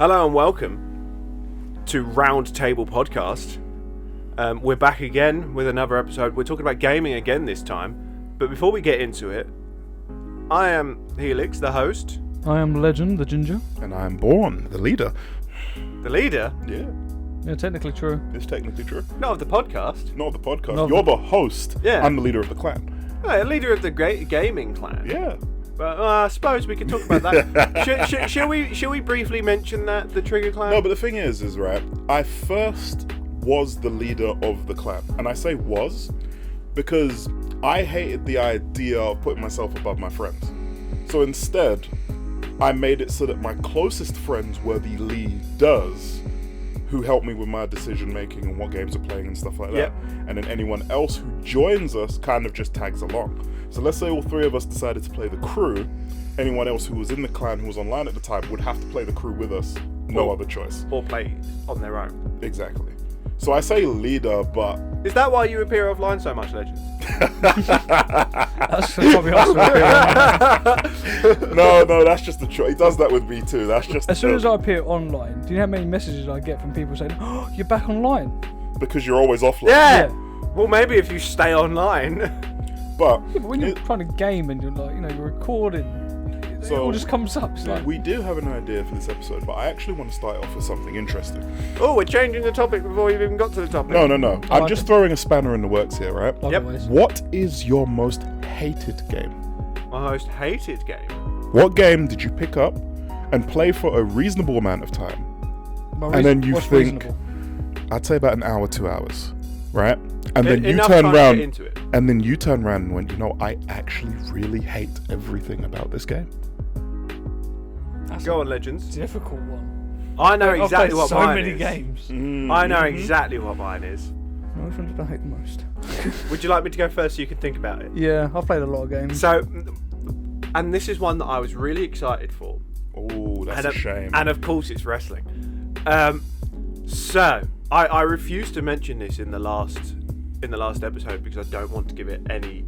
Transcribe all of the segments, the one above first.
Hello and welcome to Round Table Podcast. We're back again with another episode. We're talking about gaming again this time. But before we get into it, I am Helix, the host. I am Legend, the ginger. And I am Born, the leader. The leader? Yeah. Yeah, technically true. It's technically true. Not of the podcast. Not of the podcast. No. You're the host. Yeah. I'm the leader of the clan. Oh, leader of the gaming clan. Yeah. But I suppose we can talk about that. Shall we briefly mention that, the Trigger clan? No, but the thing is right, I first was the leader of the clan. And I say was because I hated the idea of putting myself above my friends. So instead, I made it so that my closest friends were the leaders who help me with my decision making and what games are playing and stuff like that. Yep. And then anyone else who joins us kind of just tags along. So let's say all three of us decided to play the crew. Anyone else who was in the clan who was online at the time would have to play the crew with us. No other choice. Or play on their own. Exactly. So I say leader, but... Is that why you appear offline so much, Legend? That's probably also appear. No, that's just the choice. He does that with me too. That's just As soon as I appear online, do you know how many messages I get from people saying, "Oh, you're back online"? because you're always offline. Yeah! Well, maybe if you stay online. But Yeah, but when you're trying to game and you're like, you're recording, it all just comes up. It's like, we do have an idea for this episode, but I actually want to start off with something interesting. Oh, we're changing the topic before we've even got to the topic. No. I'm like just it. throwing a spanner in the works here, right? like Yep. always. What is your most hated game? My most hated game. What game did you pick up and play for a reasonable amount of time? My And then you what's think- reasonable? I'd say about an hour, 2 hours, right? And then you Enough turn time to around, get into it. and then you turn around and went, I actually really hate everything about this game. That's Go on, a Legends. difficult one. I know I've exactly played what so mine many is. games. I know exactly what mine is. Which one did I hate the most? Would you like me to go first so you can think about it? Yeah, I've played a lot of games. So, and this is one that I was really excited for. Oh, that's a shame. And of course it's wrestling. So, I refused to mention this in the last episode because I don't want to give it any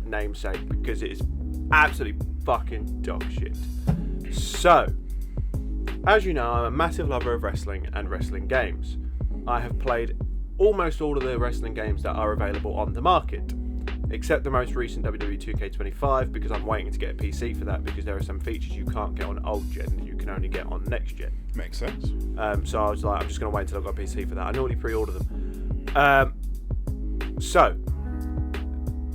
namesake because it is absolutely fucking dog shit. So, as you know, I'm a massive lover of wrestling and wrestling games. I have played almost all of the wrestling games that are available on the market, except the most recent WWE 2K25 because I'm waiting to get a PC for that because there are some features you can't get on old gen that you can only get on next gen. Makes sense. So I was like, I'm just going to wait until I've got a PC for that. I normally pre-order them. So,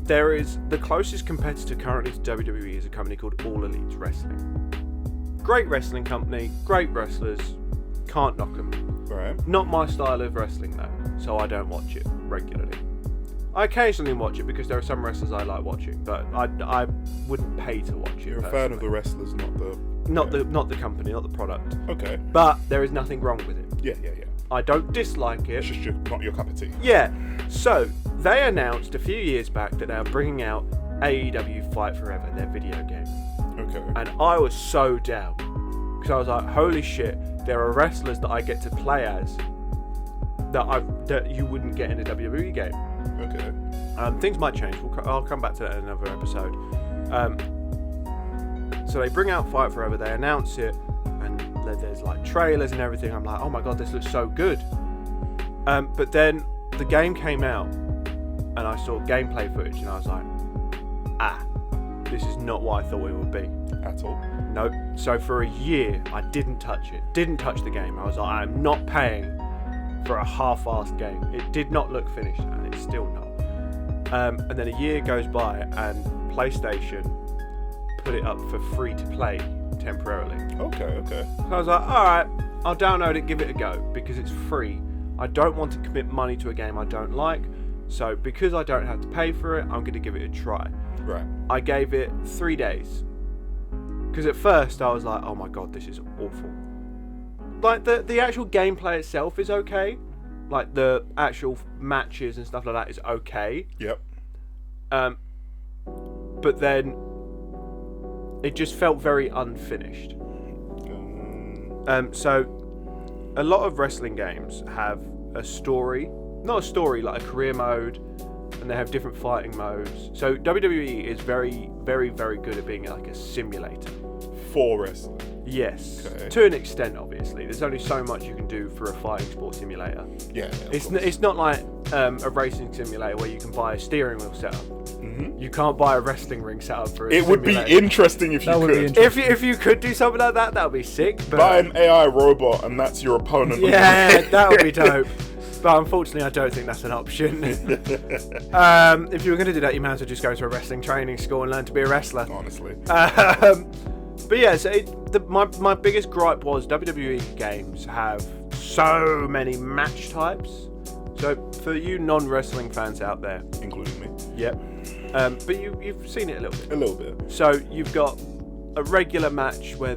there is the closest competitor currently to WWE is a company called All Elite Wrestling. Great wrestling company, great wrestlers, can't knock them. Right. Not my style of wrestling though, so I don't watch it regularly. I occasionally watch it because there are some wrestlers I like watching, but I wouldn't pay to watch it. You're a fan of the wrestlers, not the... Not the company, not the product. Okay. But there is nothing wrong with it. Yeah. I don't dislike it. It's just not your cup of tea. Yeah. So they announced a few years back that they are bringing out AEW Fight Forever, their video game. Okay. And I was so down because I was like, holy shit, there are wrestlers that I get to play as that you wouldn't get in a WWE game. Okay. Things might change. I'll come back to that in another episode. So they bring out Fight Forever, they announce it, and there's like trailers and everything. I'm like, oh my god, this looks so good. But then the game came out, and I saw gameplay footage, and I was like, this is not what I thought it would be. At all? Nope. So for a year, I didn't touch it. Didn't touch the game. I was like, I'm not paying for a half-assed game. It did not look finished, and it's still not. And then a year goes by, and PlayStation put it up for free to play temporarily. Okay. So I was like, alright, I'll download it, give it a go, because it's free. I don't want to commit money to a game I don't like, so because I don't have to pay for it, I'm going to give it a try. Right. I gave it 3 days. Because at first I was like, oh my god, this is awful. Like, the actual gameplay itself is okay. Like, the actual matches and stuff like that is okay. Yep. But then it just felt very unfinished. So a lot of wrestling games have a story, not a story, like a career mode, and they have different fighting modes. So WWE is very, very, very good at being like a simulator. For wrestling. Yes, Okay. to an extent, obviously. There's only so much you can do for a fighting sport simulator. Yeah. It's not like a racing simulator where you can buy a steering wheel setup. Mm-hmm. You can't buy a wrestling ring setup for a It would be simulator. interesting if you That would be could. interesting. If you could do something like that, that would be sick. But Buy an AI robot and that's your opponent. yeah, that would be dope. But unfortunately, I don't think that's an option. If you were going to do that, you might as well just go to a wrestling training school and learn to be a wrestler. Honestly. But yeah, so my biggest gripe was WWE games have so many match types. So for you non-wrestling fans out there, Including me. yep. But you've seen it a little bit. A little bit. So you've got a regular match where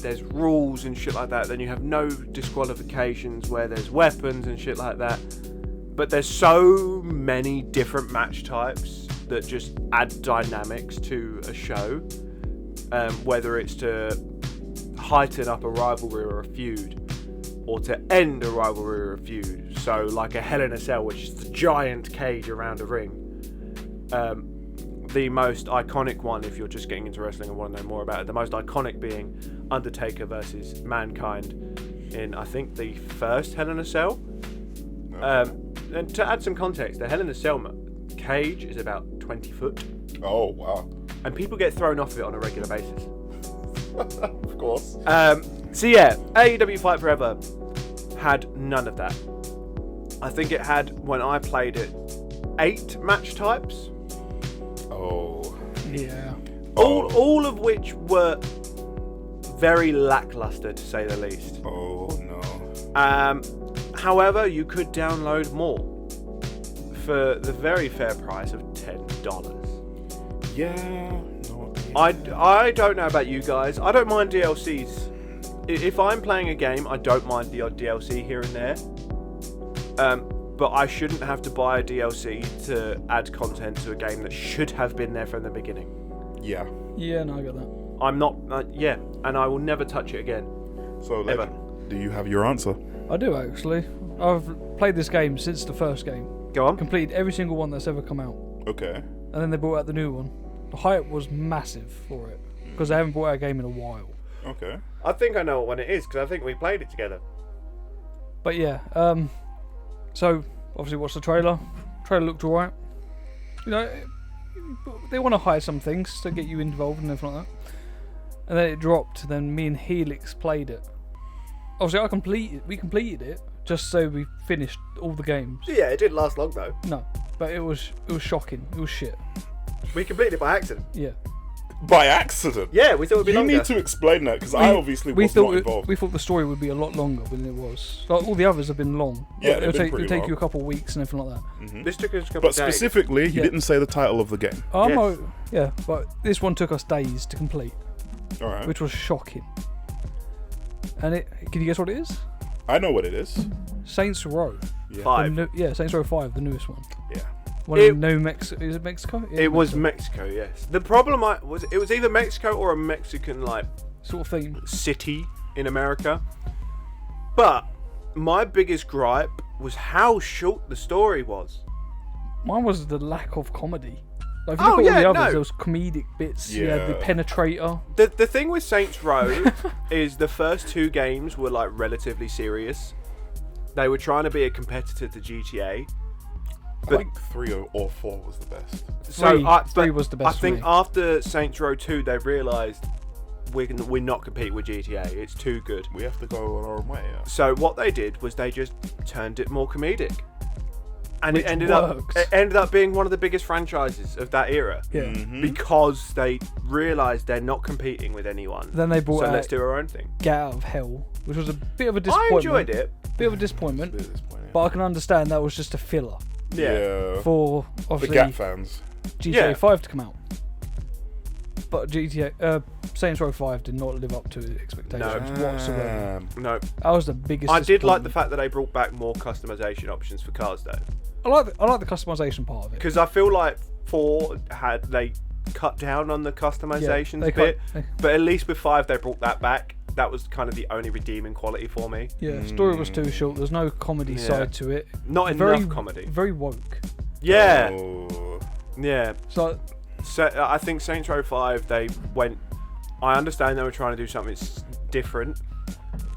there's rules and shit like that. Then you have no disqualifications where there's weapons and shit like that. But there's so many different match types that just add dynamics to a show. Whether it's to heighten up a rivalry or a feud, or to end a rivalry or a feud. So like a Hell in a Cell, which is the giant cage around a ring. The most iconic one, if you're just getting into wrestling and want to know more about it, the most iconic being Undertaker versus Mankind in, I think, the first Hell in a Cell. And to add some context, the Hell in a Cell cage is about 20 foot. Oh, wow. And people get thrown off of it on a regular basis. Of course. So yeah, AEW Fight Forever had none of that. I think it had, when I played it, 8 match types. Oh. Yeah. All of which were very lackluster, to say the least. Oh, no. However, you could download more for the very fair price of $10. Yeah. No. I don't know about you guys. I don't mind DLCs. If I'm playing a game, I don't mind the odd DLC here and there. But I shouldn't have to buy a DLC to add content to a game that should have been there from the beginning. Yeah. Yeah, no, I got that. I'm not, and I will never touch it again. So, Ever. do you have your answer? I do actually. I've played this game since the first game. Go on. Completed every single one that's ever come out. Okay. And then they brought out the new one. The hype was massive for it because they haven't brought out a game in a while. Okay. I think I know what one it is because I think we played it together. But yeah, so obviously watched the trailer. Trailer looked alright. You know, they want to hide some things to get you involved and everything like that. And then it dropped. Then me and Helix played it. Obviously, we completed it just so we finished all the games. Yeah, it didn't last long though. No, but it was shocking. It was shit. We completed it by accident. Yeah. By accident? Yeah, we thought it'd be You longer. need to explain that because I obviously was not involved. We thought the story would be a lot longer than it was. Like all the others have been long. Yeah, it'll they've been pretty take long. you a couple of weeks and everything like that. This took us a couple But of days. specifically, you Yeah. didn't say the title of the game. Yes. Yeah, but this one took us days to complete, All right. which was shocking. And can you guess what it is? I know what it is. Saints Row. Yeah. 5. Saints Row 5, the newest one. Yeah. One It- in New Mexico. Is it Mexico? Yeah, It was Mexico, yes. The problem was it was either Mexico or a Mexican like sort of thing. city in America. But my biggest gripe was how short the story was. Mine was the lack of comedy. Like, if you Oh, look at yeah, all the others, no. there was comedic bits. You had the Yeah. Penetrator. The thing with Saints Row is the first 2 games were like relatively serious. They were trying to be a competitor to GTA. I think 3 or 4 was the best. Three was the best I think for me. after Saints Row 2, they realised we're not competing with GTA. It's too good. We have to go on our own way. Yeah. So what they did was they just turned it more comedic, and Which it ended works. up being one of the biggest franchises of that era. Yeah. Mm-hmm. Because they realised they're not competing with anyone. Then they brought so out let's do our own thing. Get Out of Hell, which was a bit of a I disappointment. enjoyed it. Bit of a disappointment, At this point, yeah. but I can understand that was just a filler Yeah. for The obviously Gap fans. GTA Yeah. 5 to come out. But Saints Row 5 did not live up to expectations whatsoever. No, That was the biggest. I did like the disappointment. fact that they brought back more customization options for cars though, I like the customization part of it. because I feel like 4 they cut down on the customizations they bit, cut- but at least with 5 they brought that back. That was kind of the only redeeming quality for me. Yeah, story was too short. There's no comedy Yeah. side to it. Not Very enough comedy. Very woke. Yeah, Oh. yeah. So So I think Saints Row 5 they went I understand they were trying to do something different,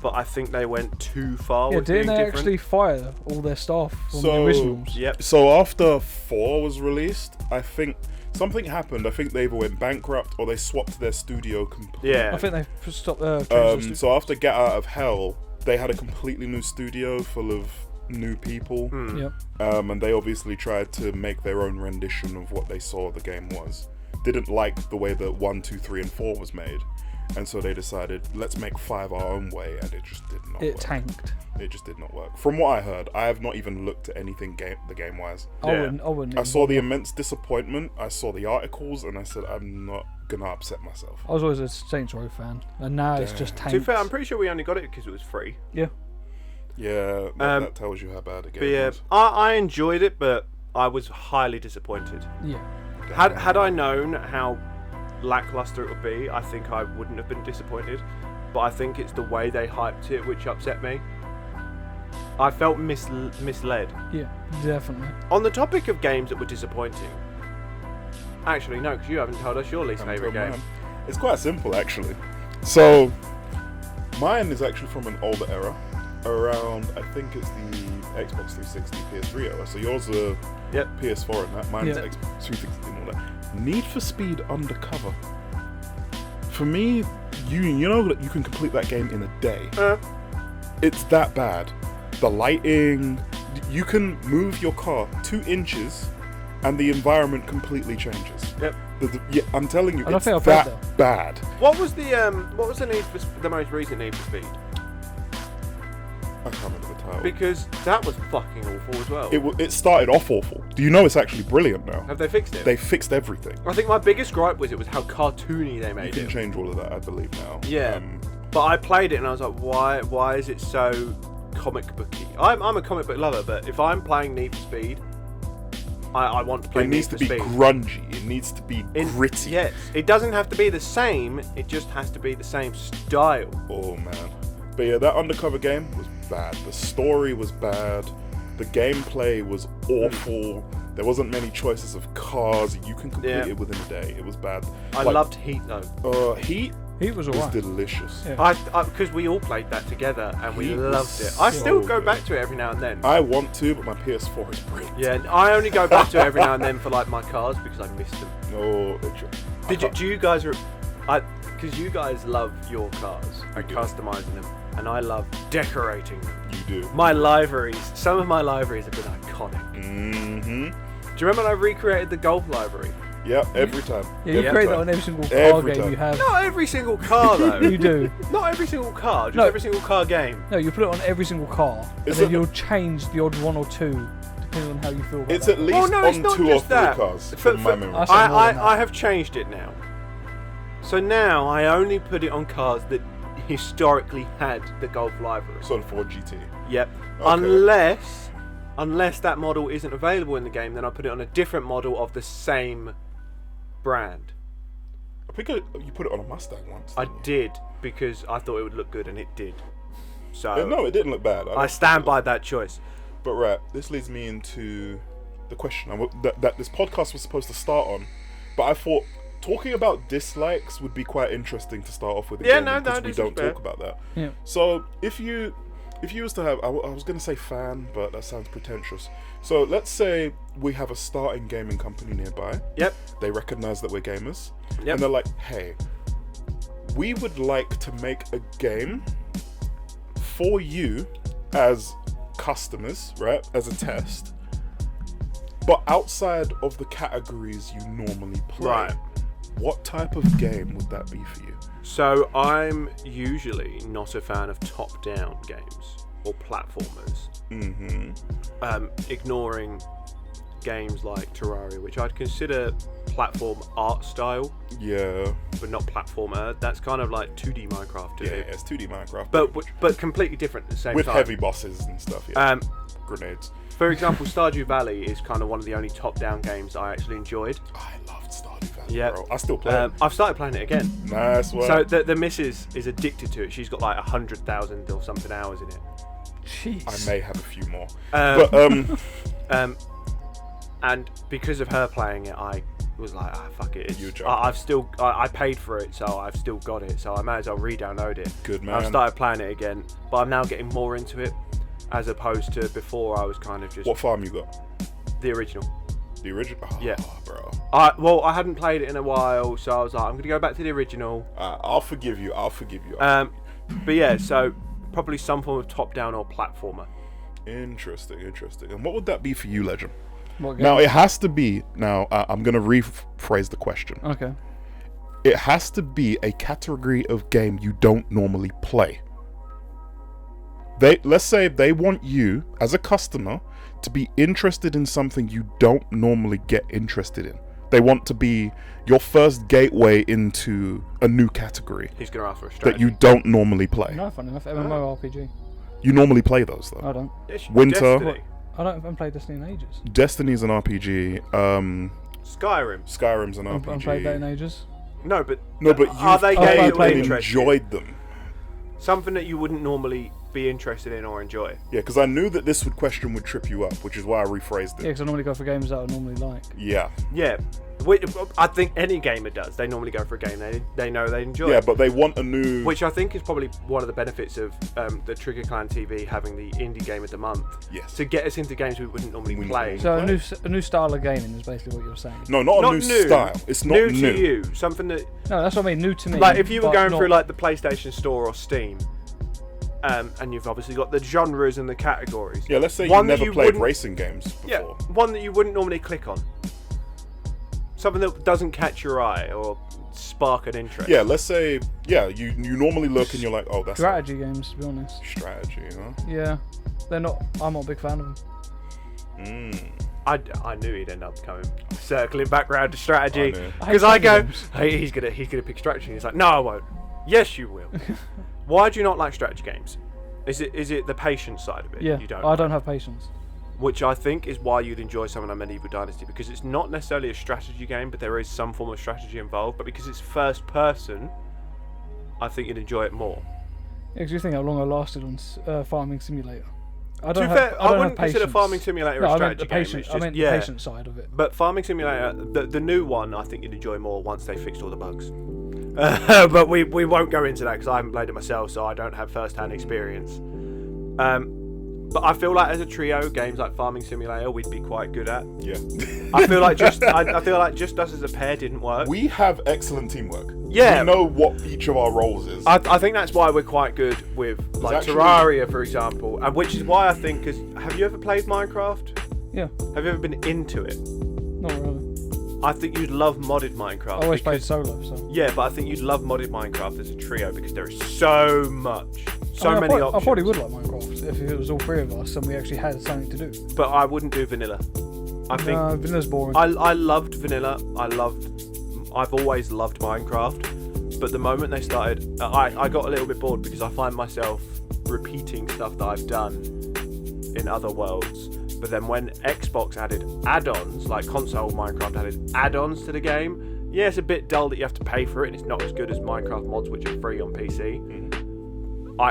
but I think they went too far Yeah, with being didn't they different. actually fire all their staff from the So- originals? Yep. So after 4 was released, I think something happened. I think they either went bankrupt or they swapped their studio completely. Yeah. I think they stopped changed So after Get Out of Hell, they had a completely new studio full of new people. Yep. And they obviously tried to make their own rendition of what they saw the game was. Didn't like the way that 1, 2, 3, and 4 was made. And so they decided, let's make 5 our own way, and it just did not It work. tanked. It just did not work. From what I heard, I have not even looked at anything game-wise. I Yeah. wouldn't. I wouldn't. I even saw the bother. immense disappointment, I saw the articles, and I said, I'm not gonna upset myself. I was always a Saints Row fan, and now it's just To tanked. be fair, I'm pretty sure we only got it because it was free. Yeah. Yeah, that tells you how bad the But game yeah, was. I enjoyed it, but I was highly disappointed. Yeah. Had I known how lackluster it would be, I think I wouldn't have been disappointed. But I think it's the way they hyped it which upset me. I felt misled. Yeah. Definitely. On the topic of games that were disappointing, actually no, because you haven't told us your least I'm favourite from game. mine. It's quite simple, actually. So, mine is actually from an older era, around, I think it's the Xbox 360, PS3 era. So yours are Yep. PS4 and that, mine's Yeah. Xbox 360 and all that. Need for Speed Undercover. For me, you know that you can complete that game in a day. It's that bad. The lighting, you can move your car 2 inches and the environment completely changes. Yep. Yeah, I'm telling you, I don't it's think I've played that bad. What was the Need for the most recent Need for Speed? I can't remember the title. Because that was fucking awful as well. It started off awful. Do you know it's actually brilliant now? Have they fixed it? They fixed everything. I think my biggest gripe was how cartoony they You made can it. change all of that, I believe, now. Yeah. But I played it and I was like, why is it so comic booky? I'm a comic book lover, but if I'm playing Need for Speed, I want to play It Need needs for to be Speed. grungy. It needs to be gritty. Yes, it doesn't have to be the same. It just has to be the same style. Oh man. But yeah, that Undercover game was bad. The story was bad. The gameplay was awful. There wasn't many choices of cars. You can complete Yeah. it within a day. It was bad. I loved Heat though. Heat He was was alright. delicious. Yeah. Because we all played that together and we Heat was loved it. I so still go good. back to it every now and then. I want to, but my PS4 is bricked. Yeah, I only go back to it every now and then for like my cars because I miss them. No, Do you guys because you guys love your cars and do. customizing them, and I love decorating them. You do. My liveries, some of my liveries have been iconic. Mm-hmm. Do you remember when I recreated the golf library? Yep, every time. Yeah, you Every create that time. on every single car Every game time. you have. Not every single car though. You do. Not every single car, just No. every single car game. No, you put it on every single car, and It's then a- you'll change the odd 1 or 2 depending on how you feel about It's that. at least Well, no, it's on not 2 or just 3 that. cars, For- from my for- memory. I said more than that. I have changed it now. So now I only put it on cars that historically had the Golf livery. So the Ford GT. Yep. Okay. Unless that model isn't available in the game, then I put it on a different model of the same brand. I think you put it on a Mustang once. I didn't you? did because I thought it would look good, and it did. So Yeah, no, it didn't look bad. I stand by that choice. But right, this leads me into the question that this podcast was supposed to start on. But I thought talking about dislikes would be quite interesting to start off with. Yeah, again, no, because we this don't is fair. talk about that. Yeah. So if you was to have, I was going to say fan, but that sounds pretentious. So let's say we have a starting gaming company nearby. Yep. They recognize that we're gamers, Yep. and they're like, "Hey, we would like to make a game for you as customers, right? As a test, but outside of the categories you normally play. Right. What type of game would that be for you?" So I'm usually not a fan of top-down games or platformers. Ignoring games like Terraria, which I'd consider platform art style, Yeah, but not platformer. That's kind of like 2D Minecraft, yeah, it's 2D Minecraft, but completely different at the same with time. heavy bosses and stuff. Yeah, Um, grenades. for example, Stardew Valley is kind of one of the only top-down games I actually enjoyed. I loved Stardew Valley, Yeah. bro. I still play it. I've started playing it again. Nice one. So the missus is addicted to it. She's got like 100,000 or something hours in it. Jeez. I may have a few more. Um, But and because of her playing it, I was like, fuck it. You joking. I've still, I paid for it, so I've still got it. So I might as well re-download it. Good man. I've started playing it again, but I'm now getting more into it, as opposed to before. I was kind of just What farm you got? the original. The original? Oh, Yeah. bro. I hadn't played it in a while, so I was like, I'm gonna go back to the original. I'll forgive you. But yeah, so probably some form of top-down or platformer. Interesting. And what would that be for you, Legend? What game? Now, it has to be... Now, I'm going to rephrase the question. Okay. It has to be a category of game you don't normally play. Let's say they want you, as a customer, to be interested in something you don't normally get interested in. They want to be your first gateway into a new category He's gonna ask for a strategy. that you don't normally play. No, fun enough. MMORPG. You normally play those, though. I don't. Yes, Winter. Destiny. I haven't played Destiny in ages. Destiny's an RPG. Skyrim. Skyrim's an I haven't played that in RPG. ages. No, but you've are they played games them. that and interest you? enjoyed them. Something that you wouldn't normally be interested in or enjoy. Yeah, because I knew that this question would trip you up, which is why I rephrased Yeah, it. because I normally go for games that I normally like. Yeah. Yeah, I think any gamer does. They normally go for a game they know they enjoy. Yeah, but they want a new... Which I think is probably one of the benefits of the Trigger Clan TV having the Indie Game of the Month. Yes. To get us into games we wouldn't normally play. So a new style of gaming is basically what you're saying. No, not Not a new new. style. It's not new new. to you. Something that... No, that's what I mean. New to me. Like, if you were but going not- through, like, the PlayStation Store or Steam, and you've obviously got the genres and the categories. Yeah, let's say One you that never you played wouldn't- racing games before. Yeah, one that you wouldn't normally click on. Something that doesn't catch your eye or spark an interest. Yeah, let's say, you normally look and you're like, oh, that's strategy games, to be honest. strategy, huh? Yeah, they're not. I'm not a big fan of them. I knew he'd end up circling back round to strategy. I knew. Because I I hate go, games. hey, he's gonna pick strategy. He's like, no, I won't. Yes, you will. Why do you not like strategy games? Is it the patience side of it? Yeah, You I don't have patience. Which I think is why you'd enjoy something like Medieval Dynasty, because it's not necessarily a strategy game, but there is some form of strategy involved. But because it's first person, I think you'd enjoy it more. Yeah, because you think how long I lasted on Farming Simulator. I To don't be have. fair, I don't wouldn't have consider patience. Farming Simulator No, a I meant strategy the game. patient. It's I just, meant yeah. the patient side of it. But Farming Simulator, the new one, I think you'd enjoy more once they fixed all the bugs. But we won't go into that because I haven't played it myself, so I don't have first-hand experience. But I feel like as a trio, games like Farming Simulator, we'd be quite good at. Yeah. I feel like just us as a pair didn't work. We have excellent teamwork. Yeah. We know what each of our roles is. I think that's why we're quite good with like actually- Terraria, for example, and which is why I think. Because have you ever played Minecraft? Yeah, Have you ever been into it? not really. I think you'd love modded Minecraft. I always played because- solo, so. Yeah, but I think you'd love modded Minecraft as a trio because there is so much, I many I options. probably would like Minecraft if it was all three of us and we actually had something to do. But I wouldn't do vanilla. I think No, vanilla's boring. I loved vanilla. I've always loved Minecraft, but the moment they started, I got a little bit bored because I find myself repeating stuff that I've done in other worlds. But then when Xbox added add-ons, like console Minecraft added add-ons to the game, yeah, it's a bit dull that you have to pay for it, and it's not as good as Minecraft mods, which are free on PC.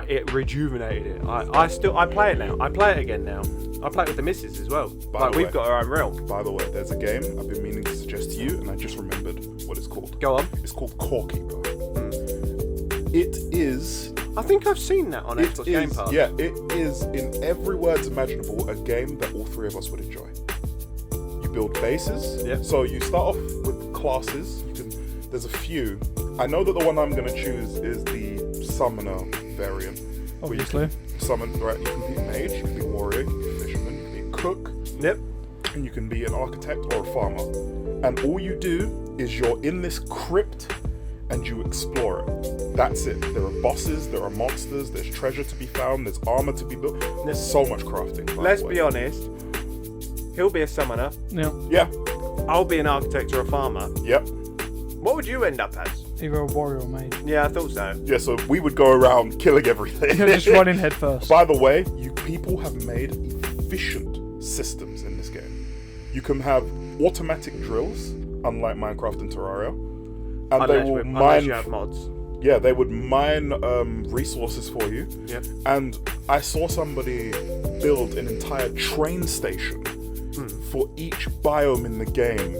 It rejuvenated it. I play it now. I play it again now. I play it with the missus as well. By the We've way- got our own realm. By the way, there's a game I've been meaning to suggest to you, and I just remembered what it's called. Go on. It's called Core Keeper. It is... I think I've seen that on Xbox Game Pass. Yeah, it is, in every words imaginable, a game that all three of us would enjoy. You build bases. Yep. So you start off with classes. There's a few. I know that the one I'm going to choose is the Summoner variant. where you can Obviously. Summon, right? You can be a mage, you can be a warrior, you can be a fisherman, you can be a cook, Yep. and you can be an architect or a farmer. And all you do is you're in this crypt and you explore it. That's it. There are bosses, there are monsters, there's treasure to be found, there's armor to be built. There's so much crafting. by Let's the way. be honest. He'll be a summoner. Yeah. Yeah. I'll be an architect or a farmer. Yep. What would you end up as? Either a warrior or mage. Yeah, I thought so. Yeah. So we would go around killing everything. Just running head first. By the way, you people have made efficient systems in this game. You can have automatic drills, unlike Minecraft and Terraria, and Unless they will unless mine. you have mods. Yeah, they would mine resources for you. Yep. And I saw somebody build an entire train station for each biome in the game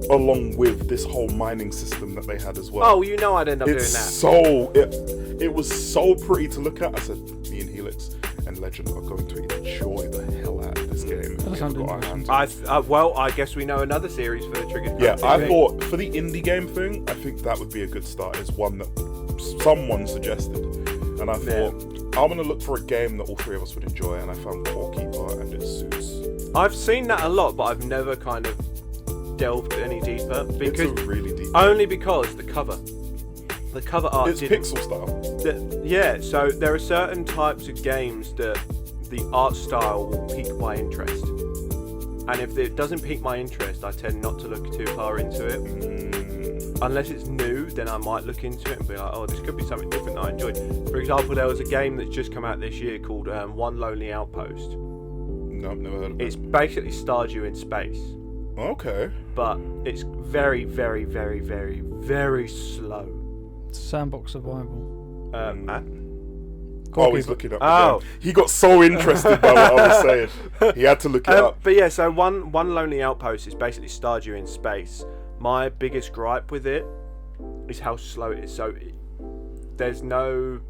along with this whole mining system that they had as well. Oh, you know I'd end up doing that. It was so pretty to look at. I said, me and Helix and Legend are going to enjoy the hell out of this game. That sounds interesting. I guess we know another series for the Trigger. Yeah, I thought for the indie game thing, I think that would be a good start. Is one that someone suggested, and I thought I'm gonna look for a game that all three of us would enjoy, and I found Core Keeper, and it suits. I've seen that a lot, but I've never kind of delved any deeper because It's a really deep. only because the cover art. It's pixel style. Yeah, so there are certain types of games that the art style will pique my interest, and if it doesn't pique my interest, I tend not to look too far into it. Unless it's new, then I might look into it and be like, oh, this could be something different that I enjoyed. For example, there was a game that's just come out this year called One Lonely Outpost. No, I've never heard of it. It's basically Stardew in space, Okay. but it's very, very, very, very, very slow. Sandbox survival. Oh, he's looking up. Oh. Again. He got so interested by what I was saying. He had to look it up. But yeah, so one Lonely Outpost is basically Stardew in space. My biggest gripe with it is how slow it is. So there's no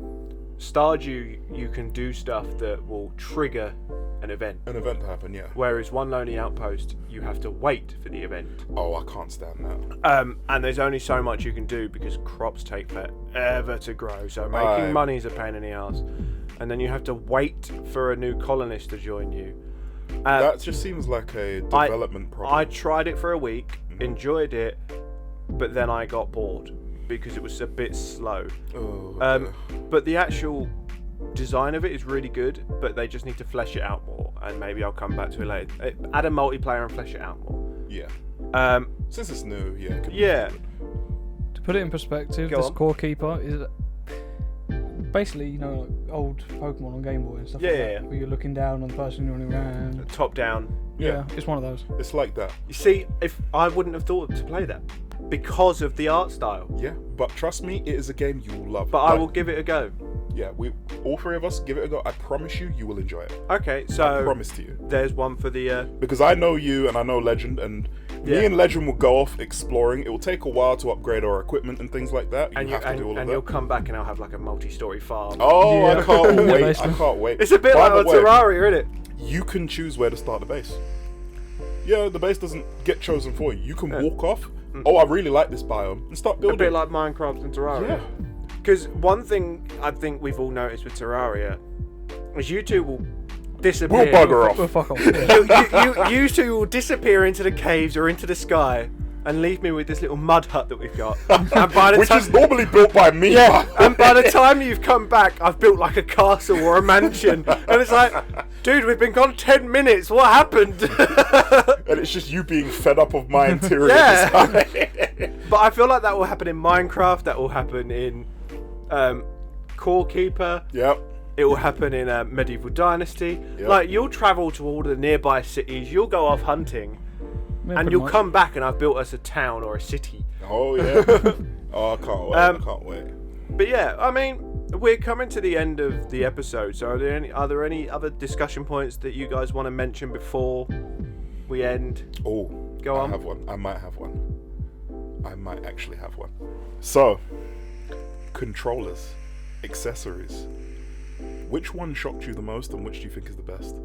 Stardew. You can do stuff that will trigger an event. An event to happen, yeah. Whereas One Lonely Outpost, you have to wait for the event. Oh, I can't stand that. And there's only so much you can do because crops take forever to grow. So making money is a pain in the ass. And then you have to wait for a new colonist to join you. That just seems like a development problem. I tried it for a week, enjoyed it, but then I got bored because it was a bit slow. Oh, okay. But the actual design of it is really good, but they just need to flesh it out more, and maybe I'll come back to it later. Add a multiplayer and flesh it out more. Yeah. Since it's new, yeah. Yeah. To put it in perspective, Go this on. Core Keeper is basically, you know, old Pokemon on Game Boy and stuff like Yeah. that, where you're looking down on the person running around. Top down. Yeah, it's one of those. It's like that. You see, if I wouldn't have thought to play that because of the art style, Yeah, but trust me, it is a game you will love. but I will give it a go. Yeah, all three of us give it a go. I promise you, you will enjoy it. Okay, I so promise to you. there's one for the. Because I know you and I know Legend, and Yeah. me and Legend will go off exploring. It will take a while to upgrade our equipment and things like that. You have to do all of and that. you'll come back and I'll have like a multi-story farm. Oh, Yeah. I can't wait. I Basically. can't wait. It's a bit By like the a way, Terraria, isn't it? You can choose where to start the base. Yeah, the base doesn't get chosen for you. You can walk off. Oh, I really like this biome, and start A building. bit like Minecraft and Terraria. Yeah. Because one thing I think we've all noticed with Terraria is you two will disappear. We'll bugger off. Well, fuck off. Yeah. You two will disappear into the caves or into the sky and leave me with this little mud hut that we've got. And by the Which time, is normally built by me. yeah, and by the time you've come back, I've built like a castle or a mansion. And it's like, dude, we've been gone 10 minutes. What happened? And it's just you being fed up of my interior Yeah. design. But I feel like that will happen in Minecraft. That will happen in Core Keeper. Yep. It will happen in Medieval Dynasty. Yep. Like, you'll travel to all the nearby cities. You'll go off hunting. Yeah, And pretty you'll much. come back and I've built us a town or a city. Oh yeah. Oh, I can't wait. I can't wait. But yeah, I mean, we're coming to the end of the episode. So are there any other discussion points that you guys want to mention before we end? Oh, Go on. I have one. I might have one. I might actually have one. So, controllers, accessories. Which one shocked you the most, and which do you think is the best?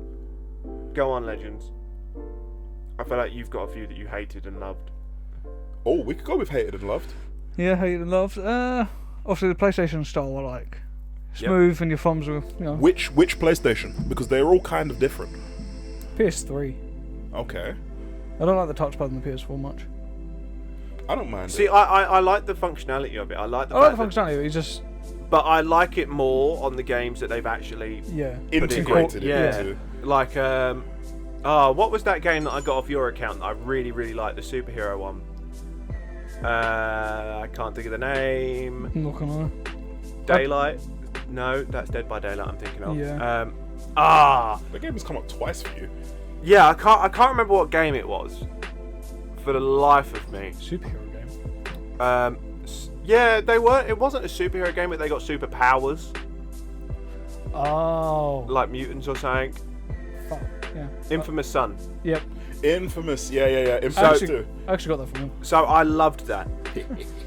Go on, Legends. I feel like you've got a few that you hated and loved. Oh, we could go with hated and loved. Yeah, hated and loved. Obviously, the PlayStation style I like. Smooth, and your thumbs are, you know. Which PlayStation? Because they're all kind of different. PS3. Okay. I don't like the touchpad on the PS4 much. I don't mind See, it. I like the functionality of it. I like the I like fact the functionality. It's just but I like it more on the games that they've actually Integrated yeah. into. like what was that game that I got off your account that I really, really liked, the superhero one? I can't think of the name. I'm not gonna lie. Daylight? No, that's Dead by Daylight I'm thinking of. Yeah. The game has come up twice for you. Yeah, I can't remember what game it was. For the life of me. Superhero game. Yeah, it wasn't a superhero game, but they got superpowers. Oh. Like mutants or something. Fuck. Yeah. Infamous Son. Yep. Infamous. Yeah. Infamous I too. actually got that from him. So I loved that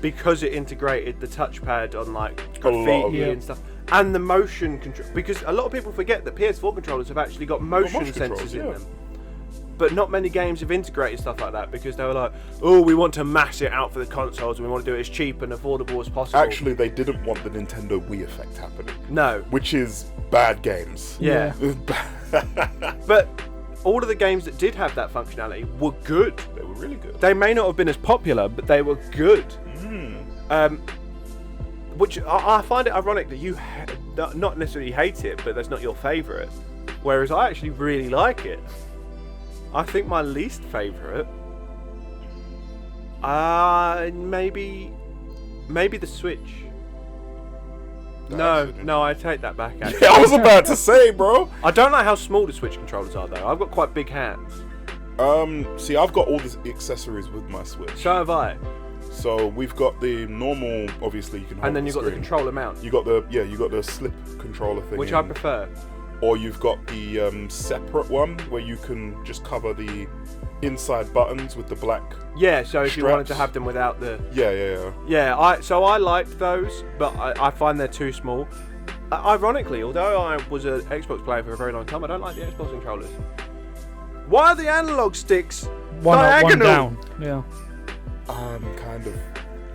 because it integrated the touchpad on like A lot of graffiti it. and stuff, and the motion control. Because a lot of people forget that PS4 controllers have actually got motion motion sensors controls, in yeah. them. But not many games have integrated stuff like that because they were like, oh, we want to mass it out for the consoles and we want to do it as cheap and affordable as possible. Actually, they didn't want the Nintendo Wii effect happening, no. which is bad games. Yeah. But all of the games that did have that functionality were good. They were really good. They may not have been as popular, but they were good. Mm. Which I find it ironic that you not necessarily hate it, but that's not your favourite. Whereas I actually really like it. I think my least favourite, maybe the Switch. No, I take that back. Actually. Yeah, I was about to say, bro. I don't like how small the Switch controllers are, though. I've got quite big hands. See, I've got all the accessories with my Switch. So have I. So we've got the normal, obviously you can hold And then the you've got the screen. controller mount, You got the slip controller thing, which I prefer. or you've got the separate one where you can just cover the inside buttons with the black. Yeah, so if you wanted to straps. have them without the... Yeah. Yeah, I liked those, but I find they're too small. Ironically, although I was an Xbox player for a very long time, I don't like the Xbox controllers. Why are the analog sticks One up, one diagonal? down. Yeah. I'm kind of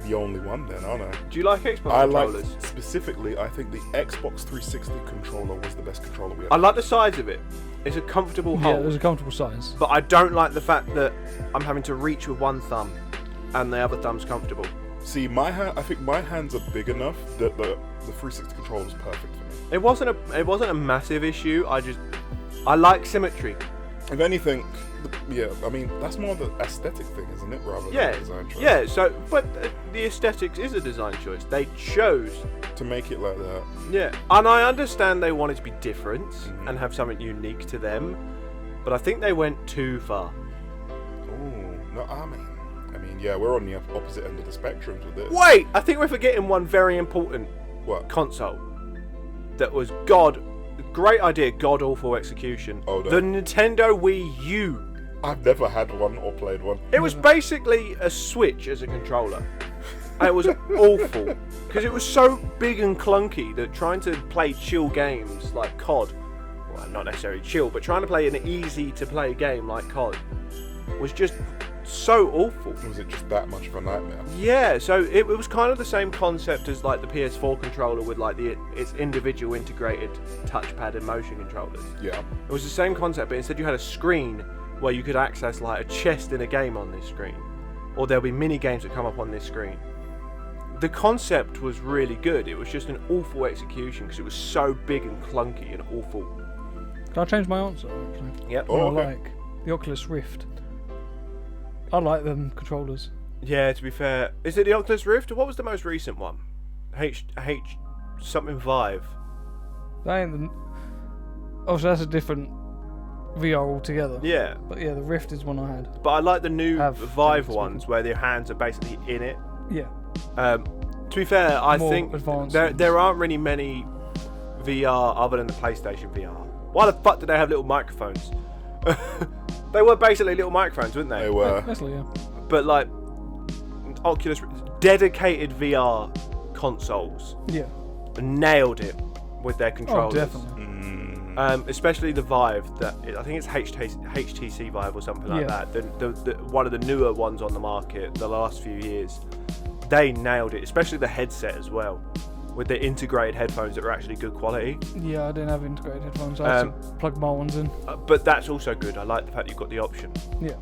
the only one then, aren't I? Do you like Xbox I like controllers? specifically. I think the Xbox 360 controller was the best controller we I had. like the size of it. It's a comfortable Yeah, hold. there's a comfortable size. But I don't like the fact that I'm having to reach with one thumb and the other thumb's comfortable. See, I think my hands are big enough that the 360 controller was perfect for me. It wasn't a massive issue. I like symmetry. If anything, I mean that's more the aesthetic thing, isn't it, rather Yeah, than a design choice? yeah. So, but the aesthetics is a design choice. They chose, To make it like that. yeah. And I understand they wanted to be different and have something unique to them, but I think they went too far. Oh no, I mean, yeah, we're on the opposite end of the spectrum with this. Wait, I think we're forgetting one very important What? console that was great idea, god awful execution. Oh, no. The Nintendo Wii U. I've never had one or played one. It was basically a Switch as a controller. And it was awful because it was so big and clunky that trying to play chill games like COD, well, not necessarily chill, but trying to play an easy to play game like COD was just so awful. Was it just that much of a nightmare? Yeah, so it was kind of the same concept as like the PS4 controller with like its individual integrated touchpad and motion controllers. Yeah. It was the same concept, but instead you had a screen where you could access like a chest in a game on this screen, or there'll be mini games that come up on this screen. The concept was really good. It was just an awful execution because it was so big and clunky and awful. Can I change my answer? Actually? Yep. Oh, What I okay. like the Oculus Rift. I like them controllers. Yeah, to be fair, is it the Oculus Rift or what was the most recent one? H something Vive. That ain't the. Obviously, that's a different VR altogether. Yeah, But yeah, the Rift is one I had. but I like the new Have Vive things, ones where their hands are basically in it. Yeah. To be fair, I More think advanced there aren't really many VR other than the PlayStation VR. Why the fuck did they have little microphones? They were basically little microphones, weren't they? They were. Basically, yeah. But like Oculus, dedicated VR consoles Yeah. nailed it with their Oh, controllers. definitely. Especially the Vive. I think it's HTC Vive or something like Yeah. that. The one of the newer ones on the market the last few years. They nailed it, especially the headset as well, with the integrated headphones that were actually good quality. Yeah, I didn't have integrated headphones. I had to plug my ones in. But that's also good. I like the fact that you've got the option. Yeah.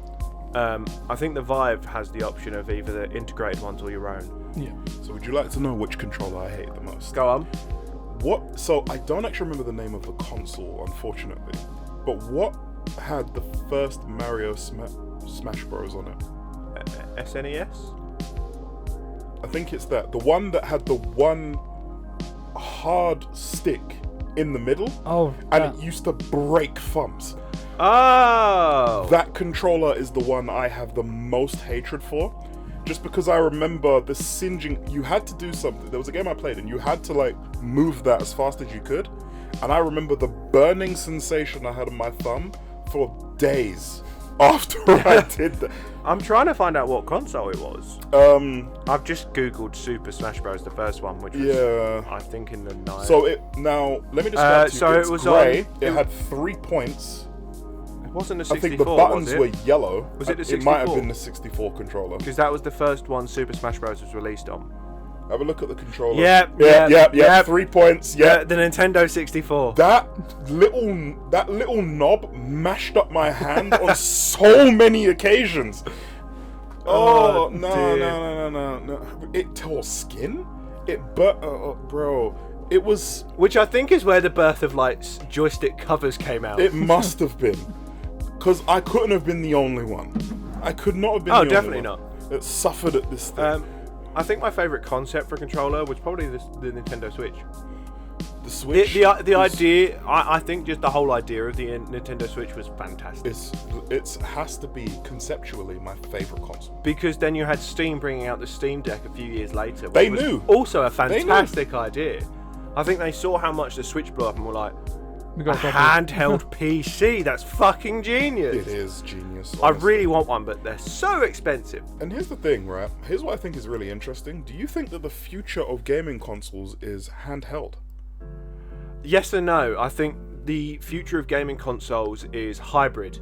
I think the Vive has the option of either the integrated ones or your own. Yeah. So would you like to know which controller I hate the most? Go on. What? So I don't actually remember the name of the console, unfortunately. But what had the first Mario Smash Bros on it? SNES? I think it's that. The one that had the one hard stick in the middle, Oh. and that. it used to break thumbs. Oh! That controller is the one I have the most hatred for. Just because I remember the singeing, you had to do something. There was a game I played and you had to like move that as fast as you could. And I remember the burning sensation I had on my thumb for days after I did that. I'm trying to find out what console it was. I've just googled Super Smash Bros. The first one, which was, I think, in the 90s. So let me describe to you. so It's it was grey. It had 3 points. It wasn't the I 64. think the buttons was it? were yellow. Was it the It might have 64? been the 64 controller. Because that was the first one Super Smash Bros. Was released on. Have a look at the controller. Yep. 3 points. Yeah. The Nintendo 64. That little knob mashed up my hand on so many occasions. Oh, no. It tore skin. Bro. It was. Which I think is where the birth of like joystick covers came out. It must have been, because I couldn't have been the only one. I could not have been. Oh, the definitely only one not. That suffered at this thing. I think my favourite concept for a controller was probably the Nintendo Switch. The Switch. The idea, I think just the whole idea of the Nintendo Switch was fantastic. It has to be conceptually my favourite console. Because then you had Steam bringing out the Steam Deck a few years later. They which was knew. Also a fantastic idea. I think they saw how much the Switch blew up and were like, We a got a copy. handheld PC, that's fucking genius. It is genius. I honestly. really want one, but they're so expensive. And here's the thing, right? Here's what I think is really interesting. Do you think that the future of gaming consoles is handheld? Yes and no. I think the future of gaming consoles is hybrid.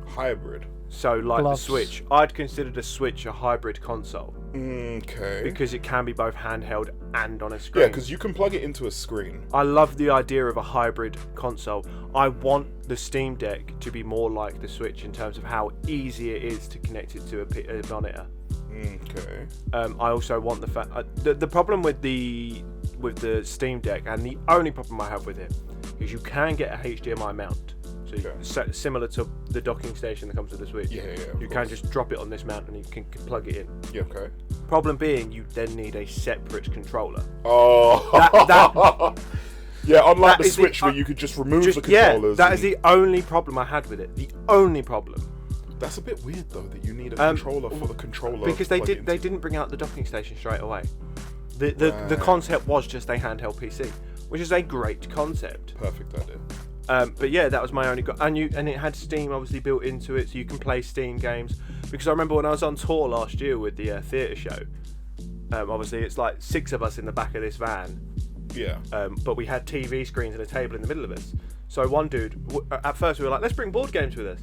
Hybrid. So like Gloves. the Switch. I'd consider the Switch a hybrid console. Okay. Because it can be both handheld and on a screen. Yeah, because you can plug it into a screen. I love the idea of a hybrid console. I want the Steam Deck to be more like the Switch in terms of how easy it is to connect it to a monitor. Okay. I also want the fact the problem with the Steam Deck, and the only problem I have with it, is you can get a HDMI mount. So similar to the docking station that comes with the Switch. Yeah. You can just drop it on this mount and you can plug it in. Yeah, okay. Problem being, you then need a separate controller. Oh. Yeah, unlike that the is Switch where you could just remove the Yeah, controllers. that is the only problem I had with it. The only problem. That's a bit weird though, that you need a controller for the controller. Because they didn't bring out the docking station straight away. The concept was just a handheld PC, which is a great concept. Perfect idea. But yeah, that was my only and it had Steam obviously built into it, so you can play Steam games. Because I remember when I was on tour last year with the theatre show, obviously it's like 6 of us in the back of this van. Yeah. But we had TV screens and a table in the middle of us. So one dude, at first we were like, let's bring board games with us.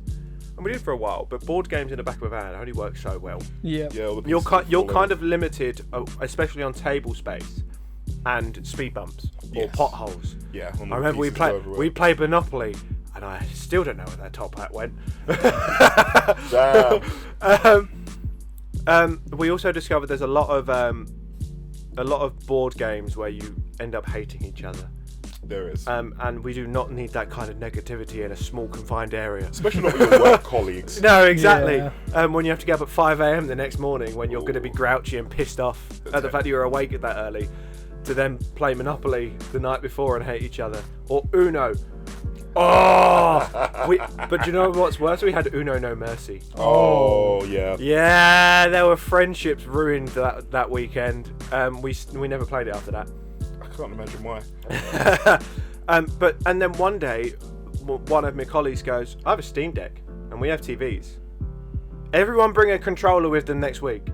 And we did for a while, but board games in the back of a van only work so well. Yeah. all the You're pieces you're fall kind in. of limited, especially on table space and speed bumps or Yes. potholes. Yeah. I remember we played. played Monopoly, and I still don't know where that top hat went. Damn. We also discovered there's a lot of board games where you end up hating each other. There is. And we do not need that kind of negativity in a small confined area. Especially not with your work colleagues. No, exactly. Yeah. When you have to get up at 5 a.m. the next morning, when you're going to be grouchy and pissed off at the fact that you're awake at that early, to then play Monopoly the night before and hate each other, or Uno. Oh, but do you know what's worse? We had Uno No Mercy. Oh, yeah. Yeah, there were friendships ruined that weekend. We never played it after that. I can't imagine why. And then one day, one of my colleagues goes, I have a Steam Deck and we have TVs. Everyone bring a controller with them next week.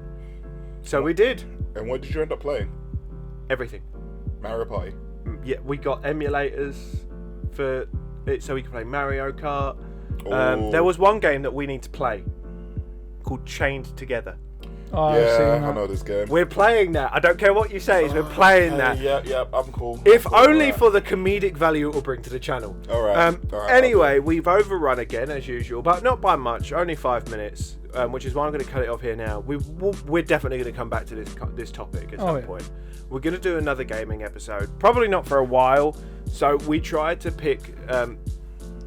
So we did. And what did you end up playing? Everything. Mario Party. Yeah, we got emulators for it so we could play Mario Kart. Oh. There was one game that we need to play called Chained Together. Oh, I've seen Yeah, that. I know this game. We're playing that. I don't care what you say, we're playing that. Yeah, I'm cool. If I'm cool with only that. for the comedic value it will bring to the channel. Alright. Anyway, we've overrun again as usual, but not by much. Only 5 minutes, which is why I'm going to cut it off here now. We're definitely going to come back to this topic at some point. We're going to do another gaming episode, probably not for a while. So we tried to pick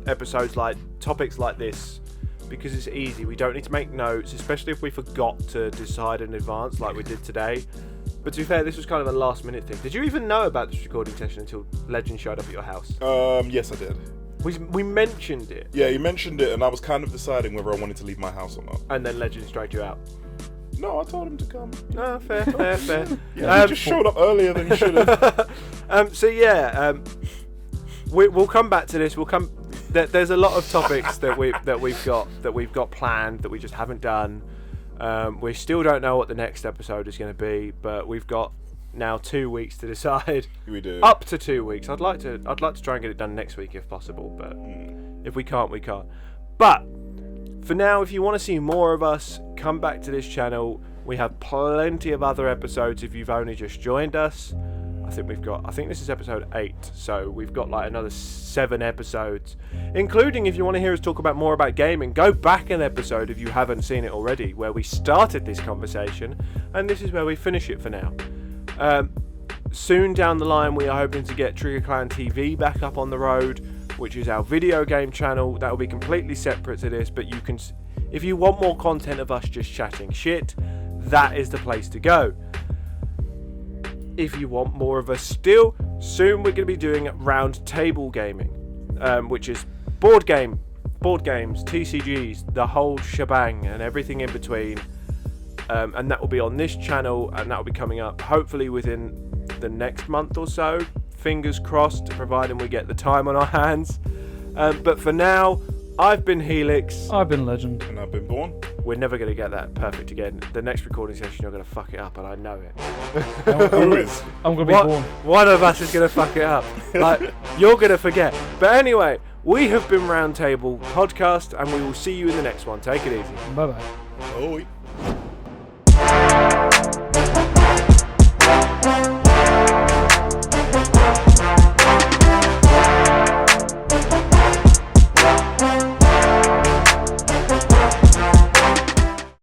episodes like topics like this because it's easy. We don't need to make notes, especially if we forgot to decide in advance like we did today. But to be fair, this was kind of a last minute thing. Did you even know about this recording session until Legend showed up at your house? Yes, I did. We mentioned it. Yeah, you mentioned it, and I was kind of deciding whether I wanted to leave my house or not. And then Legend dragged you out. No, I told him to come. Oh, fair. Yeah, he just showed up earlier than he should have. So yeah, we'll come back to this. there's a lot of topics that we've got planned that we just haven't done. We still don't know what the next episode is going to be, but we've got now 2 weeks to decide. We do. Up to 2 weeks. I'd like to try and get it done next week if possible, but if we can't, we can't. But for now, if you want to see more of us, come back to this channel. We have plenty of other episodes if you've only just joined us. I think this is episode 8, so we've got like another 7 episodes, including if you want to hear us talk about more about gaming, go back an episode if you haven't seen it already, where we started this conversation, and this is where we finish it for now. Soon down the line, we are hoping to get Trigger Clan TV back up on the road, which is our video game channel. That will be completely separate to this, but you can, if you want more content of us just chatting shit, that is the place to go. If you want more of us still, soon we're going to be doing round table gaming, which is board games, TCGs, the whole shebang and everything in between. And that will be on this channel, and that will be coming up hopefully within the next month or so. Fingers crossed, providing we get the time on our hands. But for now, I've been Helix. I've been Legend. And I've been Born. We're never going to get that perfect again. The next recording session, you're going to fuck it up, and I know it. Who is? I'm going to be Born. One of us is going to fuck it up. Like, you're going to forget. But anyway, we have been Roundtable Podcast, and we will see you in the next one. Take it easy. Bye-bye. Oh,